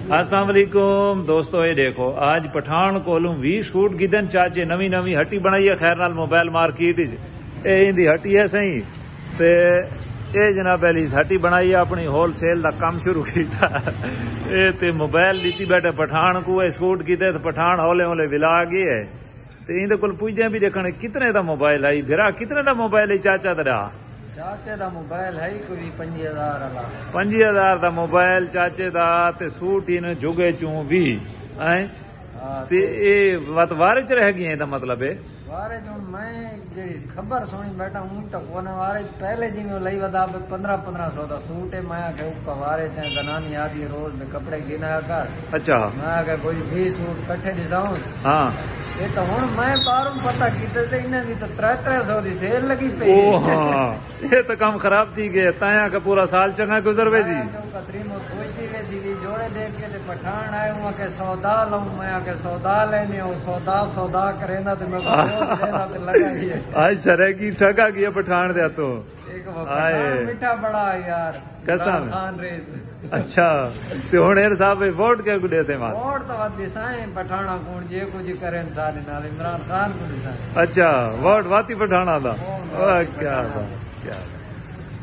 अस्सलाम वालेकुम दोस्तों, ये देखो आज पठान कोलू 20 सूट गिदन चाचे नवी नवी हट्टी बनाई है खैर नाल मोबाइल मार्केट इंदी हट्टी है सही ते ये जनाब अली हट्टी बनाई है अपनी होलसेल का काम शुरू किया ते मोबाइल दी बैठे पठान को सूट किते पठान हौले हौले विला गए है ते इंदे कोल पुजे भी देखने कितने दा मोबाइल आई फिर कितने दा मोबाइल है चाचा तेरा? चाचे दा मोबाइल है कोई 5000 वाला 5000 दा मोबाइल चाचे दा ते सूट इन जुगे चू भी हैं ते ए वत वारे च रह गई दा मतलब है वारे जो मैं जेडी खबर सुनी बैठा हूं तो कोने वारे पहले जी में लई वदा 1500 दा सूट है मैं के ऊपर वारे च जनानी आदि रोज में कपड़े गिना कर। अच्छा मैं के कोई 20 सूट इकट्ठे दिसाऊं। हां ये तो हुन मैं बारों पता कीते ते इने दी तो 300 दी सेल लगी पे। ओ हां ये तो काम खराब थी गए ताया का पूरा साल चंगा गुजरवे जी कतरी में खोजती वे जी जोड़े देख के ते पठान आए हूं के सौदा लऊं मैं के सौदा लेने हो सौदा करेंदा ते मैं देना ते लगा ही है आज सरे की ठगा गया पठान दे तो एक वो पठान मीठा बड़ा यार कसम खान रे। अच्छा ते हुनेर साहब वोट के गुडे थे मां वोट तो दिसाए पठाना कौन जे कुछ करे सारे नाल इमरान खान को दिसाए। अच्छा वोट वाती पठाना दा क्या